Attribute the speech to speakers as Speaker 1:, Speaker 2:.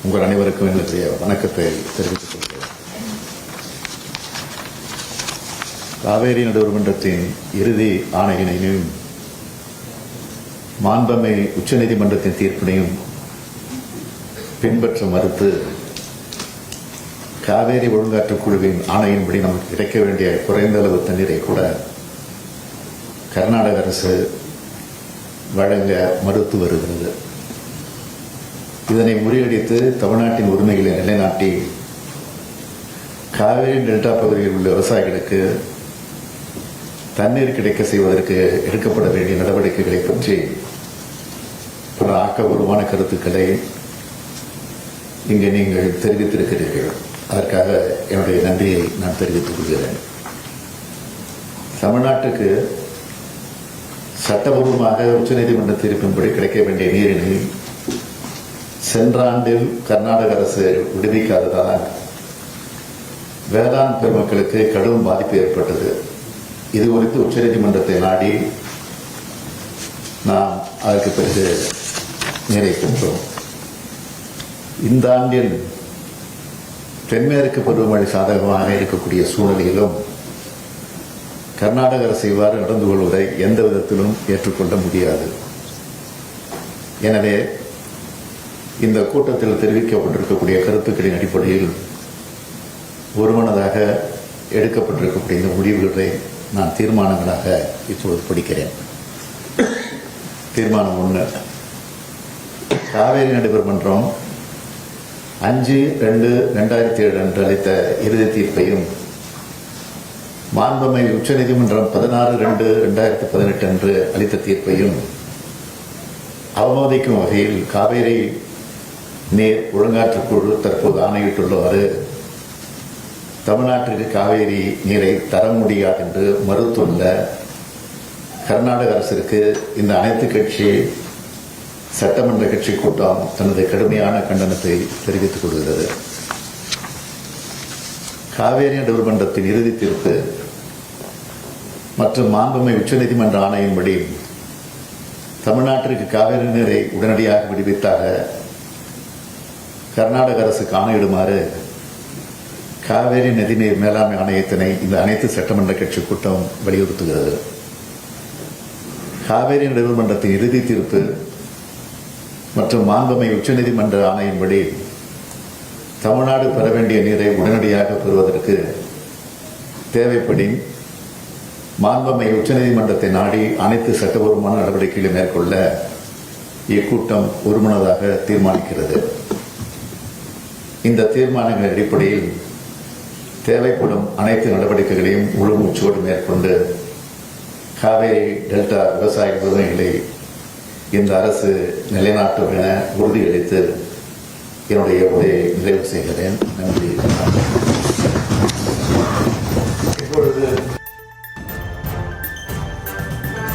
Speaker 1: உங்கள் அனைவருக்கும் என்னுடைய வணக்கத்தை தெரிவித்துக் கொள்கிறேன். காவேரி நடுவர் மன்றத்தின் இறுதி ஆணையினையும் மாண்புமை உச்சநீதிமன்றத்தின் தீர்ப்பினையும் பின்பற்ற மறுத்து காவேரி ஒழுங்காற்றுக் குழுவின் ஆணையின்படி நமக்கு கிடைக்க வேண்டிய குறைந்த அளவு தண்ணீரை கூட கர்நாடக அரசு வழங்க மறுத்து வருகிறது. இதனை முறியடித்து தமிழ்நாட்டின் உரிமைகளை நிலைநாட்டி காவேரி டெல்டா பகுதியில் உள்ள விவசாயிகளுக்கு தண்ணீர் கிடைக்க செய்வதற்கு எடுக்கப்பட வேண்டிய நடவடிக்கைகளை பற்றி பல ஆக்கப்பூர்வமான கருத்துக்களை இங்கே நீங்கள் தெரிவித்திருக்கிறீர்கள். அதற்காக என்னுடைய நன்றியை நான் தெரிவித்துக் கொள்கிறேன். தமிழ்நாட்டுக்கு சட்டபூர்வமாக உச்சநீதிமன்ற தீர்ப்பின்படி கிடைக்க வேண்டிய நீரினை சென்ற ஆண்டில் கர்நாடக அரசு விடுவிக்காததால் வேளாண் பெருமக்களுக்கு கடும் பாதிப்பு ஏற்பட்டது. இது குறித்து உச்சநீதிமன்றத்தை நாடி நாம் அதற்கு பிறகு நீரை பெற்றோம். இந்த ஆண்டில் தென்மேற்கு பருவமழை சாதகமாக இருக்கக்கூடிய சூழ்நிலையிலும் கர்நாடக அரசு இவ்வாறு நடந்து கொள்வதை எந்த விதத்திலும் ஏற்றுக்கொள்ள முடியாது. எனவே இந்த கூட்டத்தில் தெரிவிக்கப்பட்டிருக்கக்கூடிய கருத்துக்களின் அடிப்படையில் ஒருமனதாக எடுக்கப்பட்டிருக்கக்கூடிய இந்த முடிவுகளை நான் தீர்மானங்களாக இப்பொழுது படிக்கிறேன். தீர்மானம் 1. காவேரி நடுவர் மன்றம் 5/2/2007 அன்று அளித்த இறுதி தீர்ப்பையும் மாண்புமை உச்சநீதிமன்றம் 16/2/2018 அன்று அளித்த தீர்ப்பையும் அவமதிக்கும் வகையில் காவேரி நீர் ஒழுங்காற்றுக் குழு தற்போது ஆணையிட்டுள்ளவாறு தமிழ்நாட்டிற்கு காவேரி நீரை தர முடியாது என்று மறுத்துள்ள கர்நாடக அரசிற்கு இந்த அனைத்து கட்சி சட்டமன்ற கட்சி கூட்டம் தனது கடுமையான கண்டனத்தை தெரிவித்துக் கொள்கிறது. காவேரி நடுவர் மன்றத்தின் இறுதி தீர்ப்பு மற்றும் மாண்புமை உச்சநீதிமன்ற ஆணையின்படி தமிழ்நாட்டிற்கு காவேரி நீரை உடனடியாக விடுவித்தாக கர்நாடக அரசுக்கு ஆணையிடுமாறு காவேரி நதிநீர் மேலாண்மை ஆணையத்தினை இந்த அனைத்து சட்டமன்ற கட்சி கூட்டம் வலியுறுத்துகிறது. காவேரி நடுவர் மன்றத்தின் இறுதி தீர்ப்பு மற்றும் மாண்புமை உச்சநீதிமன்ற ஆணையின்படி தமிழ்நாடு பெற வேண்டிய நீரை உடனடியாக பெறுவதற்கு தேவைப்படி மாண்புமை உச்சநீதிமன்றத்தை நாடி அனைத்து சட்டபூர்வமான நடவடிக்கைகளை மேற்கொள்ள இக்கூட்டம் ஒருமனதாக தீர்மானிக்கிறது. இந்த தீர்மானங்களின் அடிப்படையில் தேவைப்படும் அனைத்து நடவடிக்கைகளையும் முழு மூச்சோடு மேற்கொண்டு காவேரி டெல்டா விவசாய உரிமைகளை இந்த அரசு நிலைநாட்டும் என உறுதியளித்து என்னுடைய உரையை நிறைவு செய்கிறேன். நன்றி.